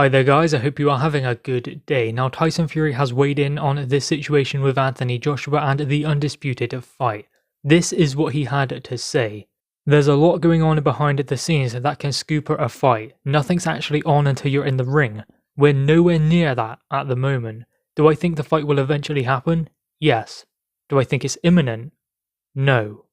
Hi there guys, I hope you are having a good day. Now Tyson Fury has weighed in on this situation with Anthony Joshua and the undisputed fight. This is what he had to say. There's a lot going on behind the scenes that can scupper a fight. Nothing's actually on until you're in the ring. We're nowhere near that at the moment. Do I think the fight will eventually happen? Yes. Do I think it's imminent? No.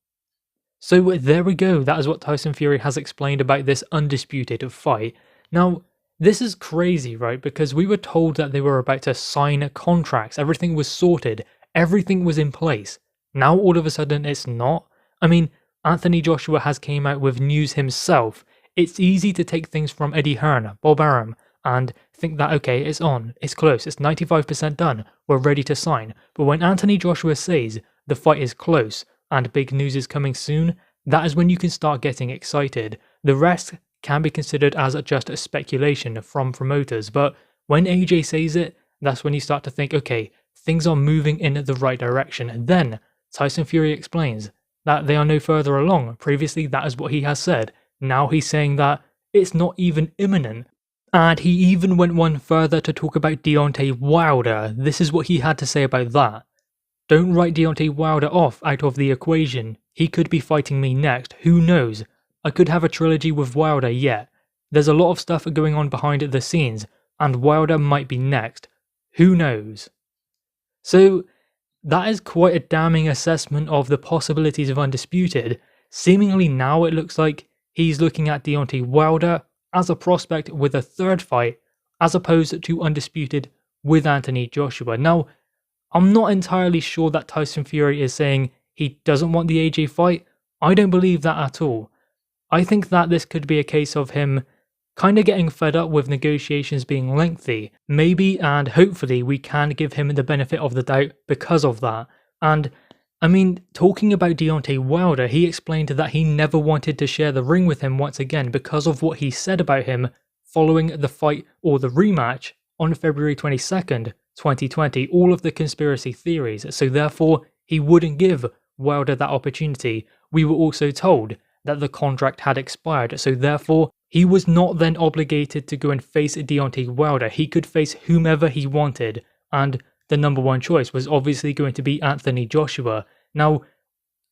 So there we go, that is what Tyson Fury has explained about this undisputed fight. Now, this is crazy, right? Because we were told that they were about to sign contracts, everything was sorted, everything was in place. Now all of a sudden it's not? I mean, Anthony Joshua has came out with news himself. It's easy to take things from Eddie Hearn, Bob Arum, and think that okay, it's on, it's close, it's 95% done, we're ready to sign. But when Anthony Joshua says the fight is close and big news is coming soon, that is when you can start getting excited. The rest can be considered as just a speculation from promoters, but when AJ says it, that's when you start to think, okay, things are moving in the right direction. And then Tyson Fury explains that they are no further along. Previously, that is what he has said. Now he's saying that it's not even imminent. And he even went one further to talk about Deontay Wilder. This is what he had to say about that. Don't write Deontay Wilder off out of the equation. He could be fighting me next, who knows? I could have a trilogy with Wilder yet. There's a lot of stuff going on behind the scenes, and Wilder might be next. Who knows? So, that is quite a damning assessment of the possibilities of Undisputed. Seemingly now it looks like he's looking at Deontay Wilder as a prospect with a third fight, as opposed to Undisputed with Anthony Joshua. Now, I'm not entirely sure that Tyson Fury is saying he doesn't want the AJ fight. I don't believe that at all. I think that this could be a case of him kind of getting fed up with negotiations being lengthy. Maybe and hopefully we can give him the benefit of the doubt because of that. And I mean, talking about Deontay Wilder, he explained that he never wanted to share the ring with him once again because of what he said about him following the fight or the rematch on February 22nd, 2020, all of the conspiracy theories. So therefore, he wouldn't give Wilder that opportunity. We were also told that the contract had expired, so therefore he was not then obligated to go and face Deontay Wilder. He could face whomever he wanted, and the number one choice was obviously going to be Anthony Joshua. Now,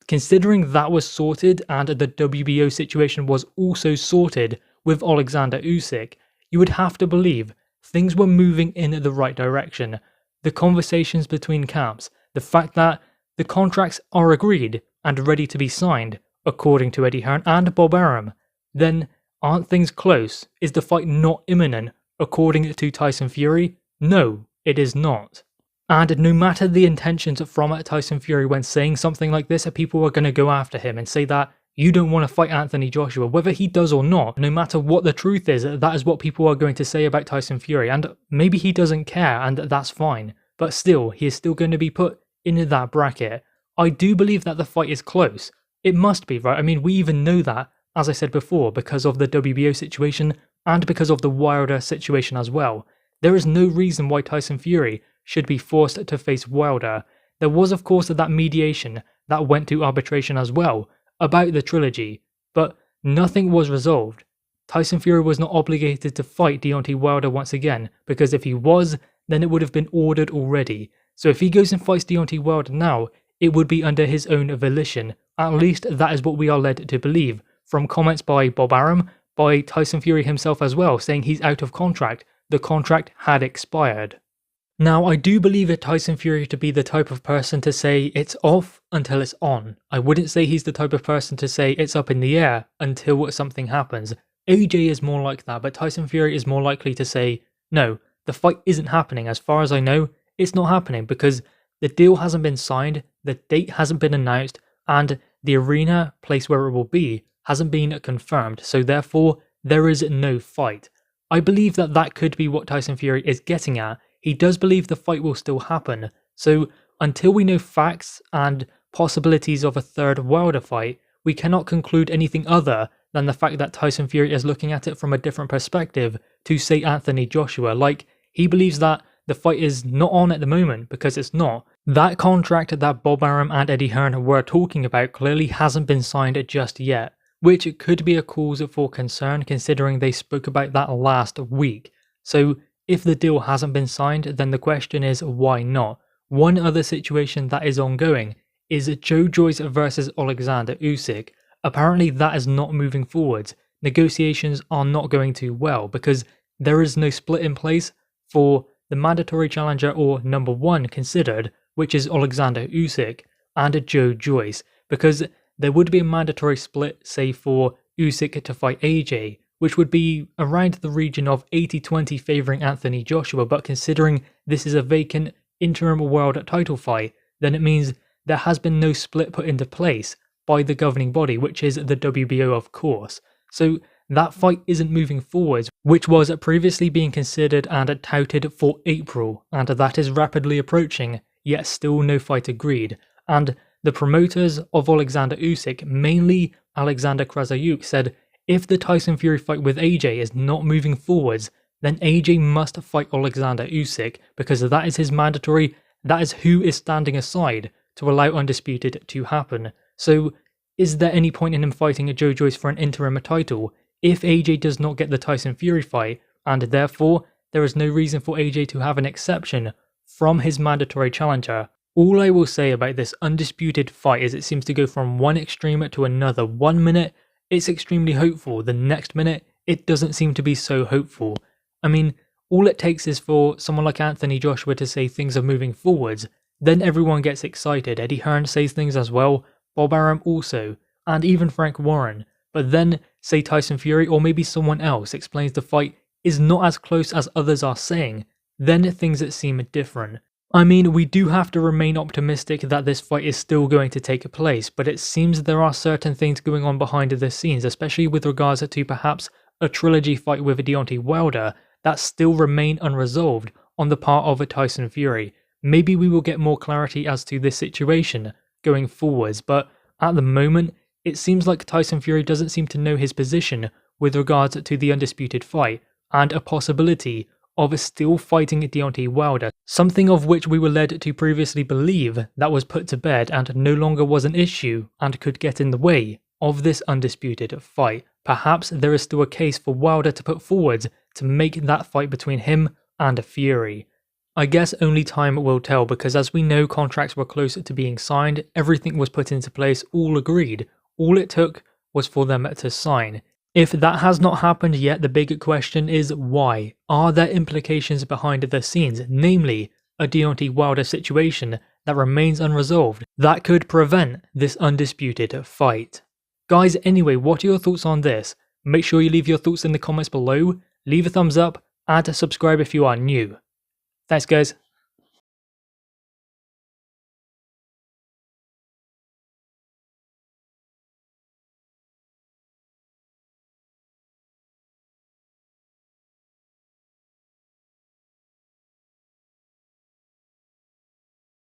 considering that was sorted and the WBO situation was also sorted with Alexander Usyk, you would have to believe things were moving in the right direction. The conversations between camps, the fact that the contracts are agreed and ready to be signed, according to Eddie Hearn and Bob Arum, then aren't things close? Is the fight not imminent, according to Tyson Fury? No, it is not. And no matter the intentions from Tyson Fury when saying something like this, people are going to go after him and say that you don't want to fight Anthony Joshua, whether he does or not. No matter what the truth is, that is what people are going to say about Tyson Fury, and maybe he doesn't care, and that's fine. But still, he is still going to be put in that bracket. I do believe that the fight is close. It must be, right? I mean, we even know that, as I said before, because of the WBO situation and because of the Wilder situation as well. There is no reason why Tyson Fury should be forced to face Wilder. There was, of course, that mediation that went to arbitration as well about the trilogy, but nothing was resolved. Tyson Fury was not obligated to fight Deontay Wilder once again, because if he was, then it would have been ordered already. So if he goes and fights Deontay Wilder now, it would be under his own volition. At least that is what we are led to believe, from comments by Bob Arum, by Tyson Fury himself as well, saying he's out of contract. The contract had expired. Now, I do believe Tyson Fury to be the type of person to say it's off until it's on. I wouldn't say he's the type of person to say it's up in the air until something happens. AJ is more like that, but Tyson Fury is more likely to say, no, the fight isn't happening. As far as I know, it's not happening because the deal hasn't been signed, the date hasn't been announced, and the arena, place where it will be, hasn't been confirmed, so therefore there is no fight. I believe that that could be what Tyson Fury is getting at. He does believe the fight will still happen, so until we know facts and possibilities of a third Wilder fight, we cannot conclude anything other than the fact that Tyson Fury is looking at it from a different perspective to say Anthony Joshua. Like, he believes that the fight is not on at the moment because it's not. That contract that Bob Arum and Eddie Hearn were talking about clearly hasn't been signed just yet, which could be a cause for concern considering they spoke about that last week. So if the deal hasn't been signed, then the question is why not? One other situation that is ongoing is Joe Joyce versus Alexander Usyk. Apparently that is not moving forwards. Negotiations are not going too well because there is no split in place for the mandatory challenger or number one considered, which is Alexander Usyk and Joe Joyce, because there would be a mandatory split, say for Usyk to fight AJ, which would be around the region of 80-20 favouring Anthony Joshua, but considering this is a vacant interim world title fight, then it means there has been no split put into place by the governing body, which is the WBO of course. So that fight isn't moving forwards, which was previously being considered and touted for April, and that is rapidly approaching, yet still no fight agreed. And the promoters of Alexander Usyk, mainly Alexander Krassyuk, said if the Tyson Fury fight with AJ is not moving forwards, then AJ must fight Alexander Usyk because that is his mandatory, that is who is standing aside to allow Undisputed to happen. So is there any point in him fighting Joe Joyce for an interim title if AJ does not get the Tyson Fury fight, and therefore there is no reason for AJ to have an exception from his mandatory challenger? All I will say about this Undisputed fight is it seems to go from one extreme to another. 1 minute it's extremely hopeful, the next minute it doesn't seem to be so hopeful. I mean, all it takes is for someone like Anthony Joshua to say things are moving forwards, then everyone gets excited. Eddie Hearn says things as well, Bob Arum also, and even Frank Warren. But then, say Tyson Fury or maybe someone else explains the fight is not as close as others are saying, then things seem different. I mean, we do have to remain optimistic that this fight is still going to take place, but it seems there are certain things going on behind the scenes, especially with regards to perhaps a trilogy fight with Deontay Wilder that still remain unresolved on the part of Tyson Fury. Maybe we will get more clarity as to this situation going forwards, but at the moment, it seems like Tyson Fury doesn't seem to know his position with regards to the Undisputed fight and a possibility of still fighting Deontay Wilder, something of which we were led to previously believe that was put to bed and no longer was an issue and could get in the way of this Undisputed fight. Perhaps there is still a case for Wilder to put forward to make that fight between him and Fury. I guess only time will tell, because as we know, contracts were closer to being signed, everything was put into place, all agreed. All it took was for them to sign. If that has not happened yet, the big question is why? Are there implications behind the scenes, namely a Deontay Wilder situation that remains unresolved that could prevent this Undisputed fight? Guys, anyway, what are your thoughts on this? Make sure you leave your thoughts in the comments below, leave a thumbs up, and subscribe if you are new. Thanks guys.